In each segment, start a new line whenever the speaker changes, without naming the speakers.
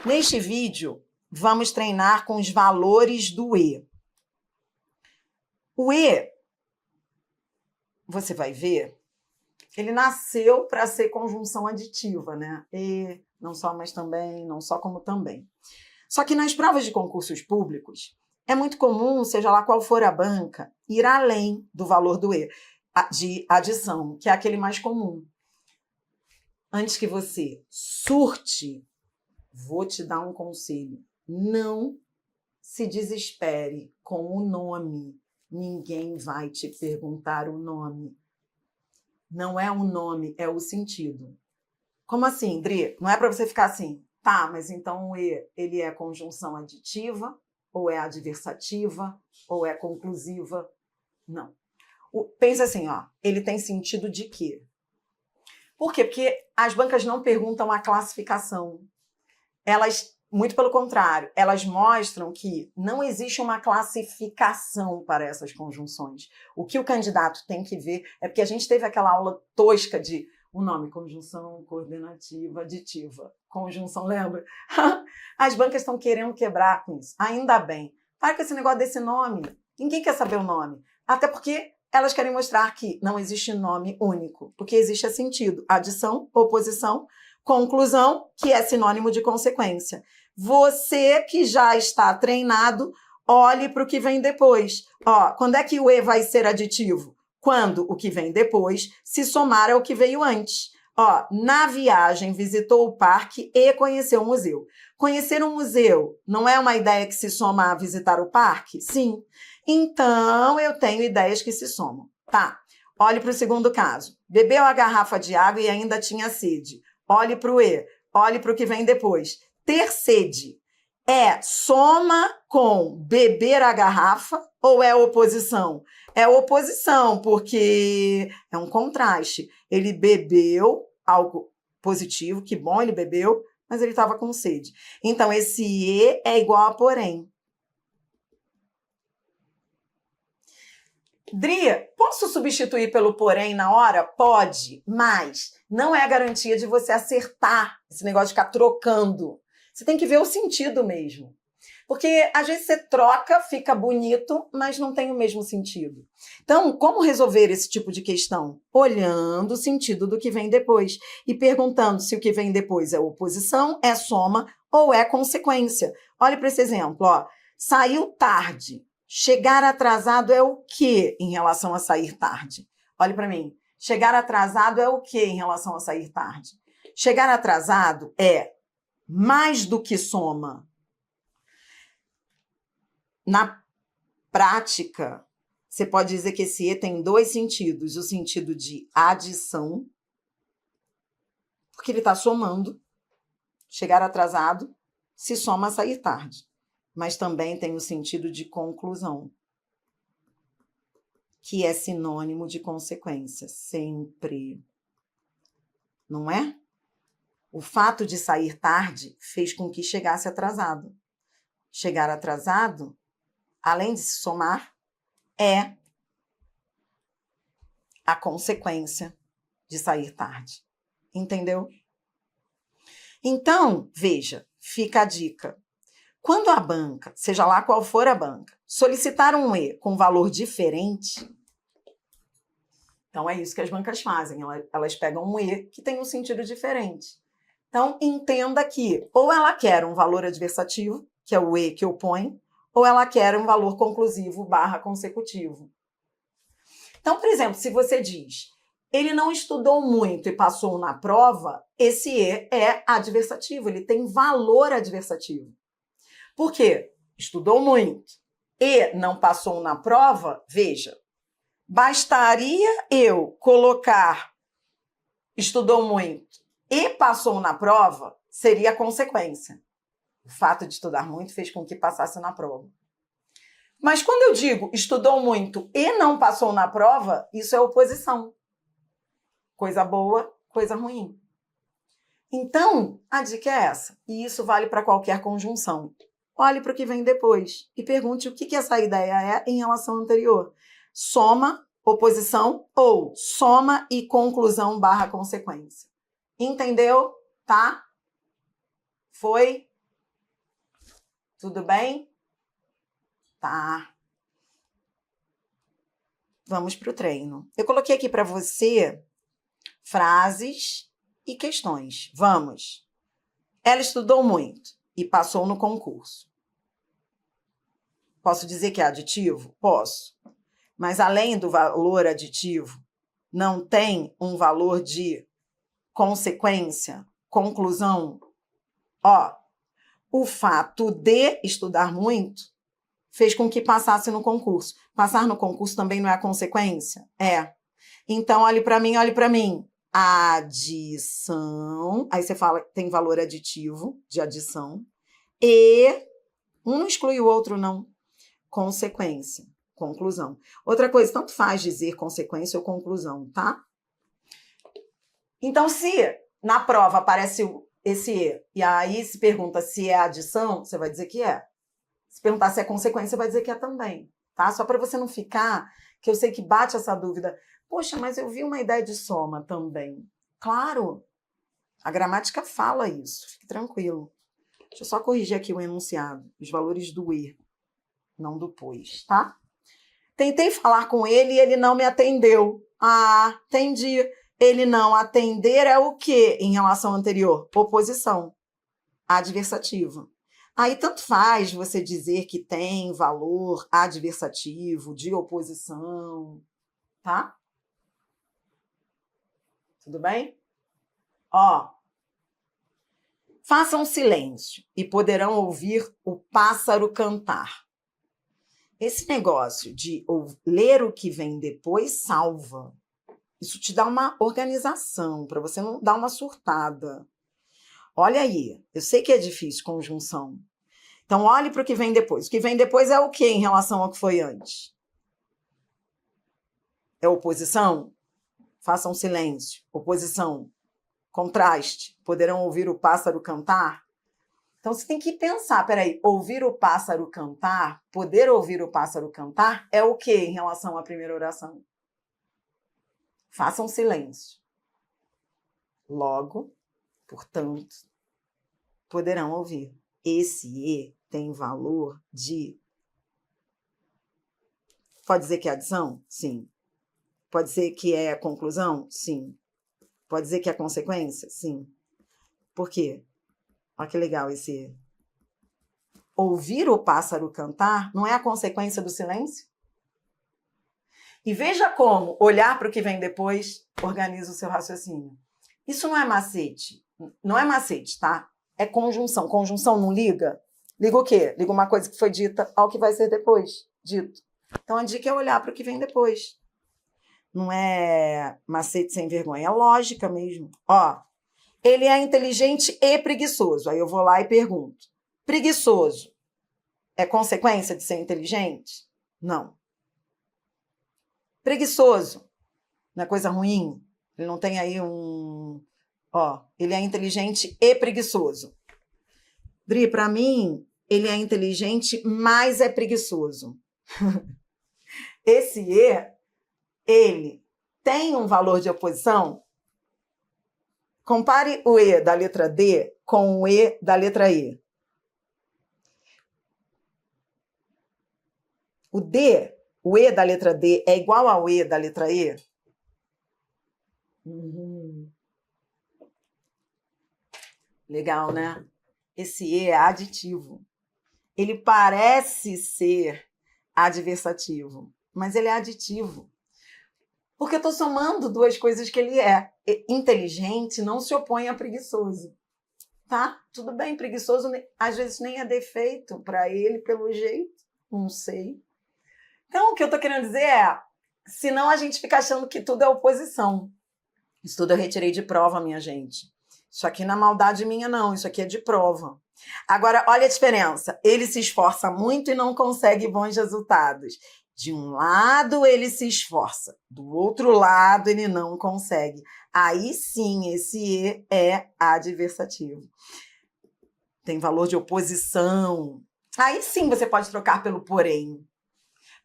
Neste vídeo, vamos treinar com os valores do E. O E, você vai ver, ele nasceu para ser conjunção aditiva, né? E, não só, mas também, não só como também. Só que nas provas de concursos públicos, é muito comum, seja lá qual for a banca, ir além do valor do E, de adição, que é aquele mais comum. Antes que você surte, vou te dar um conselho. Não se desespere com o nome. Ninguém vai te perguntar o nome. Não é o nome, é o sentido. Como assim, Dri? Não é para você ficar assim, tá, mas então o E, ele é conjunção aditiva, ou é adversativa, ou é conclusiva? Não. Pensa assim, ó, ele tem sentido de quê? Por quê? Porque as bancas não perguntam a classificação. Elas, muito pelo contrário, elas mostram que não existe uma classificação para essas conjunções. O que o candidato tem que ver é porque a gente teve aquela aula tosca de o nome, conjunção coordenativa aditiva. Conjunção, lembra? As bancas estão querendo quebrar com isso. Ainda bem. Para com esse negócio desse nome. Ninguém quer saber o nome. Até porque elas querem mostrar que não existe nome único, porque existe sentido. Adição, oposição, conclusão, que é sinônimo de consequência. Você que já está treinado, olhe para o que vem depois. Ó, quando é que o E vai ser aditivo? Quando o que vem depois se somar ao que veio antes. Ó, na viagem visitou o parque e conheceu o museu. Conhecer um museu não é uma ideia que se soma a visitar o parque? Sim. Então, eu tenho ideias que se somam. Tá. Olhe para o segundo caso. Bebeu a garrafa de água e ainda tinha sede. Olhe para o E. Olhe para o que vem depois. Ter sede é soma com beber a garrafa ou é oposição? É oposição, porque é um contraste. Ele bebeu algo positivo, que bom, ele bebeu, mas ele estava com sede. Então, esse E é igual a porém. Dri, posso substituir pelo porém na hora? Pode, mas não é a garantia de você acertar esse negócio de ficar trocando. Você tem que ver o sentido mesmo. Porque às vezes você troca, fica bonito, mas não tem o mesmo sentido. Então, como resolver esse tipo de questão? Olhando o sentido do que vem depois e perguntando se o que vem depois é oposição, é soma ou é consequência. Olhe para esse exemplo, ó. Saiu tarde. Chegar atrasado é o quê em relação a sair tarde? Olhe para mim. Chegar atrasado é o quê em relação a sair tarde? Chegar atrasado é mais do que soma. Na prática, você pode dizer que esse E tem dois sentidos. O sentido de adição, porque ele está somando. Chegar atrasado se soma a sair tarde. Mas também tem o sentido de conclusão, que é sinônimo de consequência, sempre. Não é? O fato de sair tarde fez com que chegasse atrasado. Chegar atrasado, além de se somar, é a consequência de sair tarde. Entendeu? Então, veja, fica a dica. Quando a banca, seja lá qual for a banca, solicitar um E com valor diferente, então é isso que as bancas fazem, elas pegam um E que tem um sentido diferente. Então, entenda que ou ela quer um valor adversativo, que é o E que opõe, ou ela quer um valor conclusivo / consecutivo. Então, por exemplo, se você diz, ele não estudou muito e passou na prova, esse E é adversativo, ele tem valor adversativo. Por quê? Estudou muito e não passou na prova, veja, bastaria eu colocar estudou muito e passou na prova, seria a consequência. O fato de estudar muito fez com que passasse na prova. Mas quando eu digo estudou muito e não passou na prova, isso é oposição. Coisa boa, coisa ruim. Então, a dica é essa. E isso vale para qualquer conjunção. Olhe para o que vem depois e pergunte o que essa ideia é em relação à anterior. Soma, oposição ou soma e conclusão / consequência. Entendeu? Tá? Foi? Tudo bem? Tá. Vamos para o treino. Eu coloquei aqui para você frases e questões. Vamos. Ela estudou muito e passou no concurso. Posso dizer que é aditivo? Posso. Mas além do valor aditivo, não tem um valor de consequência, conclusão? Ó, o fato de estudar muito fez com que passasse no concurso. Passar no concurso também não é a consequência? É. Então, olhe para mim, olhe para mim. Adição, aí você fala que tem valor aditivo, de adição, e um não exclui o outro, não. Consequência, conclusão. Outra coisa, tanto faz dizer consequência ou conclusão, tá? Então, se na prova aparece esse E, e aí se pergunta se é adição, você vai dizer que é. Se perguntar se é consequência, você vai dizer que é também, tá? Só para você não ficar, que eu sei que bate essa dúvida. Poxa, mas eu vi uma ideia de soma também. Claro, a gramática fala isso, fique tranquilo. Deixa eu só corrigir aqui o enunciado, os valores do E, não do pois, tá? Tentei falar com ele e ele não me atendeu. Ah, entendi. Ele não atender é o quê em relação ao anterior? Oposição, adversativa. Aí tanto faz você dizer que tem valor adversativo, de oposição, tá? Tudo bem? Ó, façam silêncio e poderão ouvir o pássaro cantar. Esse negócio de ler o que vem depois salva. Isso te dá uma organização, para você não dar uma surtada. Olha aí, eu sei que é difícil conjunção. Então, olhe para o que vem depois. O que vem depois é o quê em relação ao que foi antes? É oposição? Façam silêncio. Oposição. Contraste. Poderão ouvir o pássaro cantar? Então, você tem que pensar, peraí, ouvir o pássaro cantar, poder ouvir o pássaro cantar, é o quê em relação à primeira oração? Façam silêncio. Logo, portanto, poderão ouvir. Esse E tem valor de... Pode dizer que é adição? Sim. Pode dizer que é conclusão? Sim. Pode dizer que é consequência? Sim. Por quê? Olha que legal esse E. Ouvir o pássaro cantar não é a consequência do silêncio? E veja como olhar para o que vem depois organiza o seu raciocínio. Isso não é macete. Não é macete, tá? É conjunção. Conjunção não liga? Liga o quê? Liga uma coisa que foi dita ao que vai ser depois dito. Então, a dica é olhar para o que vem depois. Não é macete sem vergonha, é lógica mesmo. Ó, ele é inteligente e preguiçoso. Aí eu vou lá e pergunto. Preguiçoso é consequência de ser inteligente? Não. Preguiçoso não é coisa ruim? Ele não tem aí um... Ó, ele é inteligente e preguiçoso. Dri, para mim, ele é inteligente, mas é preguiçoso. Esse E, ele tem um valor de oposição? Compare o E da letra D com o E da letra E. O E da letra D é igual ao E da letra E? Legal, né? Esse E é aditivo. Ele parece ser adversativo, mas ele é aditivo. Porque eu estou somando duas coisas que ele é. Inteligente não se opõe a preguiçoso. Tá? Tudo bem, preguiçoso às vezes nem é defeito para ele, pelo jeito. Não sei. Então, o que eu estou querendo dizer é, senão a gente fica achando que tudo é oposição. Isso tudo eu retirei de prova, minha gente. Isso aqui não é maldade minha, não. Isso aqui é de prova. Agora, olha a diferença. Ele se esforça muito e não consegue bons resultados. De um lado, ele se esforça. Do outro lado, ele não consegue. Aí sim, esse E é adversativo. Tem valor de oposição. Aí sim você pode trocar pelo porém.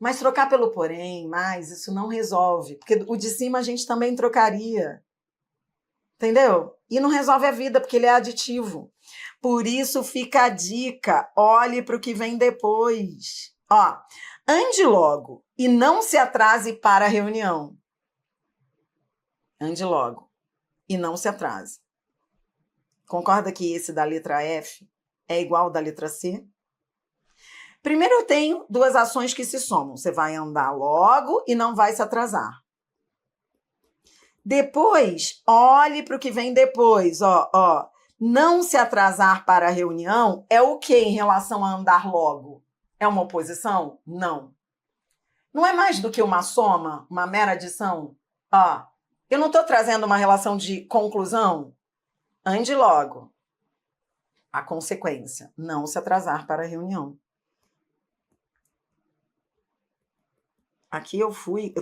Mas trocar pelo porém, isso não resolve. Porque o de cima a gente também trocaria. Entendeu? E não resolve a vida, porque ele é aditivo. Por isso fica a dica, olhe para o que vem depois. Ó, ande logo e não se atrase para a reunião. Ande logo e não se atrase. Concorda que esse da letra F é igual ao da letra C? Primeiro eu tenho duas ações que se somam. Você vai andar logo e não vai se atrasar. Depois, olhe para o que vem depois. Ó. Não se atrasar para a reunião é o que em relação a andar logo? É uma oposição? Não. Não é mais do que uma soma, uma mera adição? Ó, eu não estou trazendo uma relação de conclusão? Ande logo. A consequência, não se atrasar para a reunião. Aqui eu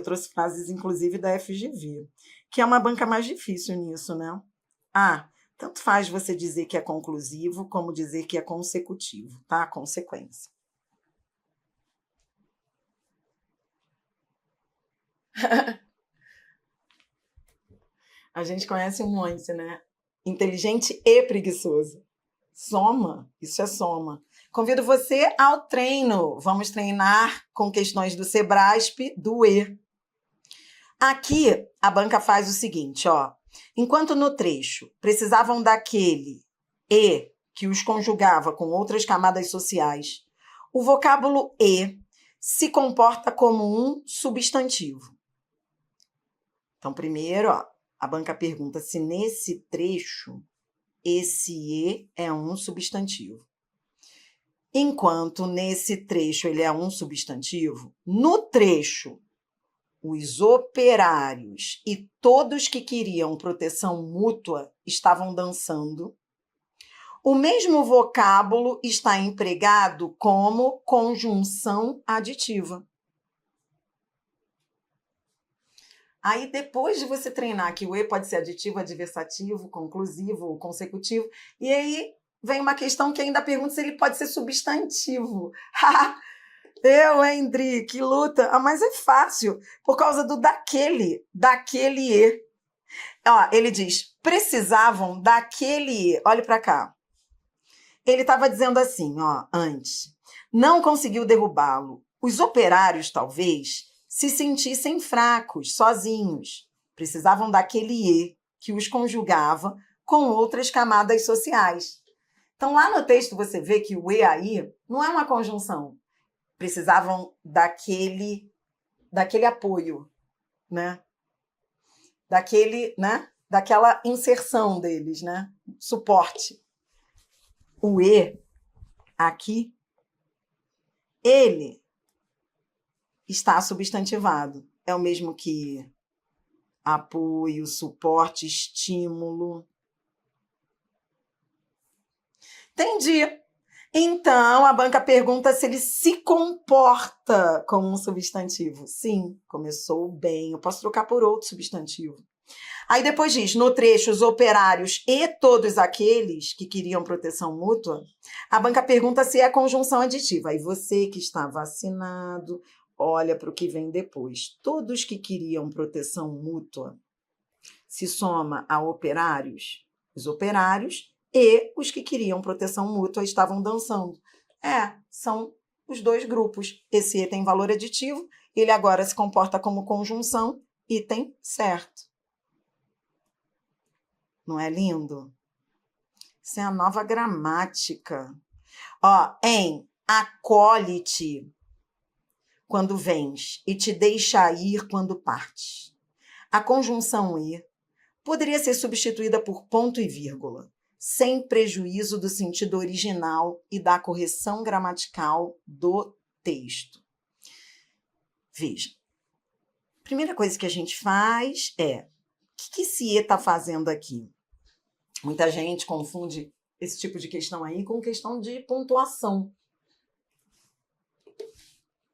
trouxe frases, inclusive, da FGV, que é uma banca mais difícil nisso, né? Tanto faz você dizer que é conclusivo, como dizer que é consecutivo, tá? Consequência. A gente conhece um monte, né? Inteligente e preguiçoso. Soma, isso é soma. Convido você ao treino. Vamos treinar com questões do Sebrasp, do E. Aqui, a banca faz o seguinte, ó. Enquanto no trecho precisavam daquele E que os conjugava com outras camadas sociais, o vocábulo E se comporta como um substantivo. Então, primeiro, ó, a banca pergunta se nesse trecho esse E é um substantivo. Enquanto nesse trecho ele é um substantivo, no trecho os operários e todos que queriam proteção mútua estavam dançando, o mesmo vocábulo está empregado como conjunção aditiva. Aí, depois de você treinar que o E pode ser aditivo, adversativo, conclusivo ou consecutivo, e aí vem uma questão que ainda pergunta se ele pode ser substantivo. Eu, hein, Dri, que luta. Mas é fácil, por causa do daquele E. Ó, ele diz, precisavam daquele E. Olhe para cá. Ele estava dizendo assim, ó, antes, não conseguiu derrubá-lo. Os operários, talvez, se sentissem fracos, sozinhos. Precisavam daquele E que os conjugava com outras camadas sociais. Então, lá no texto você vê que o E aí não é uma conjunção. Precisavam daquele apoio, né? Daquela inserção deles, né? Suporte. O E aqui, ele está substantivado. É o mesmo que apoio, suporte, estímulo. Entendi. Então, a banca pergunta se ele se comporta como um substantivo. Sim, começou bem. Eu posso trocar por outro substantivo. Aí depois diz, no trecho, os operários e todos aqueles que queriam proteção mútua, a banca pergunta se é conjunção aditiva. Aí você que está vacinado, olha para o que vem depois. Todos que queriam proteção mútua se soma a operários, os operários e os que queriam proteção mútua estavam dançando. São os dois grupos. Esse E tem valor aditivo, ele agora se comporta como conjunção, item certo. Não é lindo? Isso é a nova gramática. Ó, em acolhe-te quando vens e te deixa ir quando partes. A conjunção E poderia ser substituída por ponto e vírgula, sem prejuízo do sentido original e da correção gramatical do texto. Veja, a primeira coisa que a gente faz é, o que esse E está fazendo aqui? Muita gente confunde esse tipo de questão aí com questão de pontuação.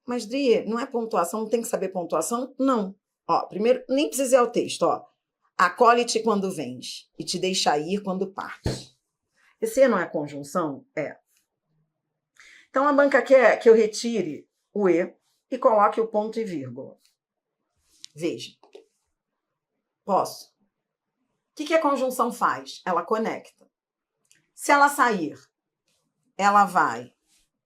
Mas, Dri, não é pontuação? Não tem que saber pontuação? Não. Ó, primeiro, nem precisa ir ao texto, ó. Acolhe-te quando vens e te deixa ir quando partes. Esse E não é conjunção? É. Então, a banca quer que eu retire o E e coloque o ponto e vírgula. Veja. Posso? que a conjunção faz? Ela conecta. Se ela sair, ela vai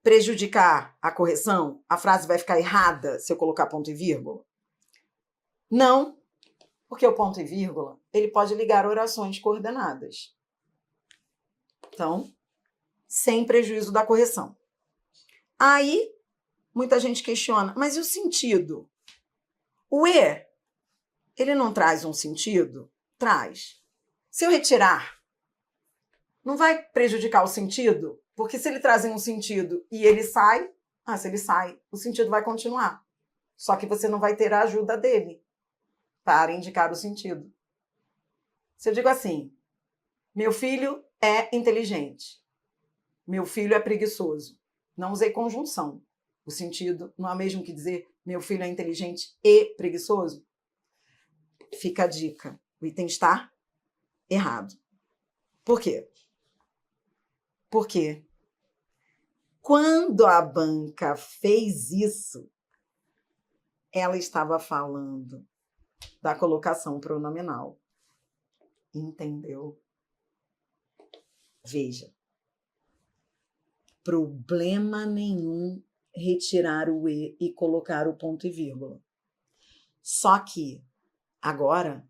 prejudicar a correção? A frase vai ficar errada se eu colocar ponto e vírgula? Não, porque o ponto e vírgula, ele pode ligar orações coordenadas. Então, sem prejuízo da correção. Aí, muita gente questiona, mas e o sentido? O E, ele não traz um sentido? Traz. Se eu retirar, não vai prejudicar o sentido? Porque se ele traz um sentido e ele sai, se ele sai, o sentido vai continuar. Só que você não vai ter a ajuda dele para indicar o sentido. Se eu digo assim, meu filho é inteligente, meu filho é preguiçoso, não usei conjunção. O sentido não é o mesmo que dizer meu filho é inteligente e preguiçoso? Fica a dica, o item está errado. Por quê? Porque quando a banca fez isso, ela estava falando da colocação pronominal. Entendeu? Veja. Problema nenhum retirar o E e colocar o ponto e vírgula. Só que agora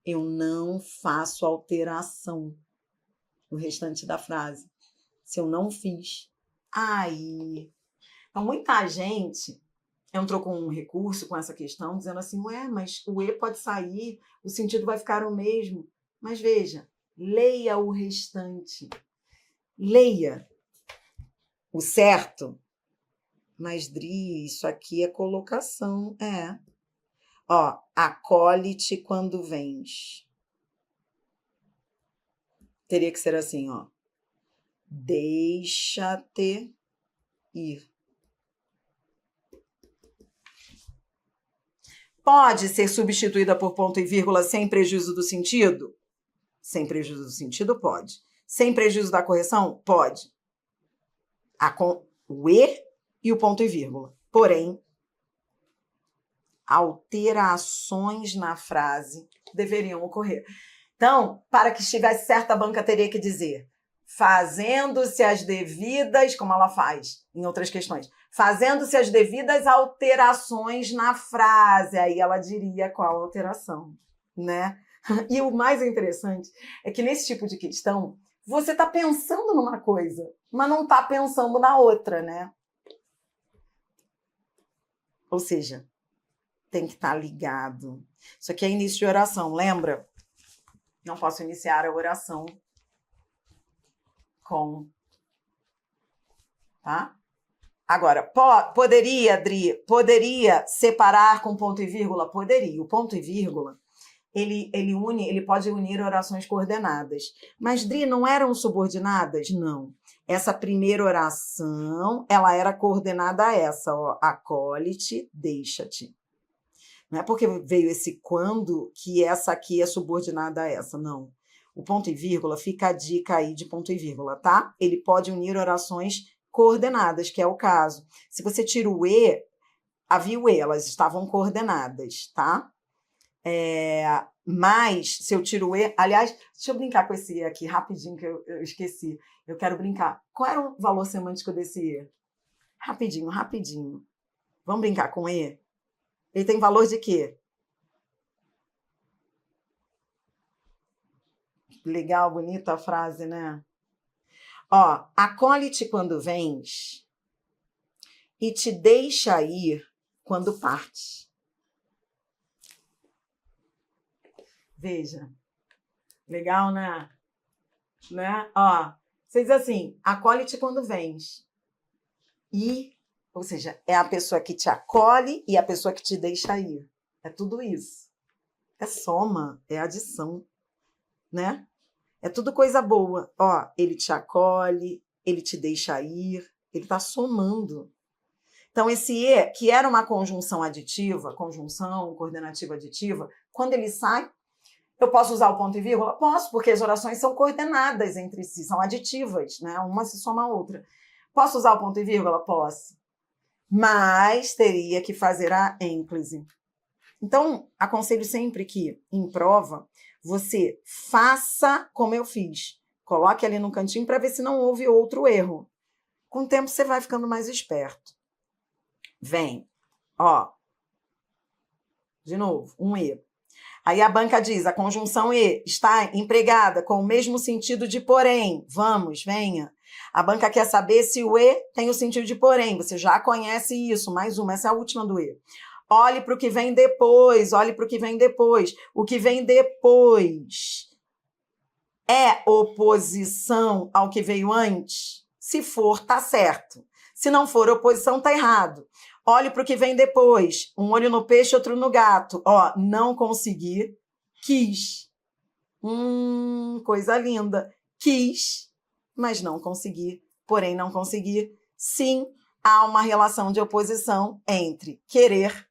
eu não faço alteração no restante da frase. Se eu não fiz, aí... Então, muita gente entrou com um recurso com essa questão, dizendo assim, mas o E pode sair, o sentido vai ficar o mesmo. Mas veja, leia o restante. Leia o certo. Mas, Dri, isso aqui é colocação. Acolhe-te quando vens. Teria que ser assim, deixa-te ir. Pode ser substituída por ponto e vírgula sem prejuízo do sentido? Sem prejuízo do sentido, pode. Sem prejuízo da correção? Pode. O e o ponto e vírgula. Porém, alterações na frase deveriam ocorrer. Então, para que estivesse certa, a banca teria que dizer fazendo-se as devidas, como ela faz em outras questões, fazendo-se as devidas alterações na frase. Aí ela diria qual alteração, né? E o mais interessante é que nesse tipo de questão, você está pensando numa coisa, mas não está pensando na outra, né? Ou seja, tem que estar ligado. Isso aqui é início de oração, lembra? Não posso iniciar a oração com... Tá? Agora, poderia, Adri, poderia separar com ponto e vírgula? Poderia. O ponto e vírgula, ele pode unir orações coordenadas. Mas, Dri, não eram subordinadas? Não. Essa primeira oração, ela era coordenada a essa, acolhe-te, deixa-te. Não é porque veio esse quando que essa aqui é subordinada a essa, não. O ponto e vírgula, fica a dica aí de ponto e vírgula, tá? Ele pode unir orações coordenadas, que é o caso. Se você tira o E, havia o E, elas estavam coordenadas, tá? Mas, se eu tiro o E... Aliás, deixa eu brincar com esse E aqui, rapidinho, que eu esqueci. Eu quero brincar. Qual era o valor semântico desse E? Rapidinho, rapidinho. Vamos brincar com E? Ele tem valor de quê? Legal, bonita a frase, né? Acolhe-te quando vens e te deixa ir quando partes. Veja. Legal, né? Você diz assim, acolhe-te quando vens. Ou seja, é a pessoa que te acolhe e a pessoa que te deixa ir. É tudo isso. É soma, é adição, né? É tudo coisa boa. Ele te acolhe, ele te deixa ir, ele está somando. Então, esse E, que era uma conjunção aditiva, conjunção coordenativa aditiva, quando ele sai, eu posso usar o ponto e vírgula? Posso, porque as orações são coordenadas entre si, são aditivas, né? Uma se soma a outra. Posso usar o ponto e vírgula? Posso. Mas teria que fazer a ênclise. Então, aconselho sempre que, em prova, Você faça como eu fiz. Coloque ali no cantinho para ver se não houve outro erro. Com o tempo, você vai ficando mais esperto. Vem, ó. De novo, um E. Aí a banca diz, a conjunção E está empregada com o mesmo sentido de porém. Vamos, venha. A banca quer saber se o E tem o sentido de porém. Você já conhece isso. Mais uma, essa é a última do E. Olhe para o que vem depois, olhe para o que vem depois. O que vem depois é oposição ao que veio antes? Se for, tá certo. Se não for oposição, tá errado. Olhe para o que vem depois. Um olho no peixe, outro no gato. Ó, não consegui, quis. Coisa linda. Quis, mas não consegui. Porém, não consegui. Sim, há uma relação de oposição entre querer,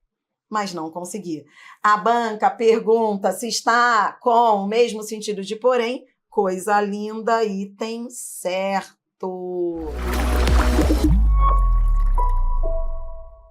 mas não conseguir. A banca pergunta se está com o mesmo sentido de porém. Coisa linda, item certo.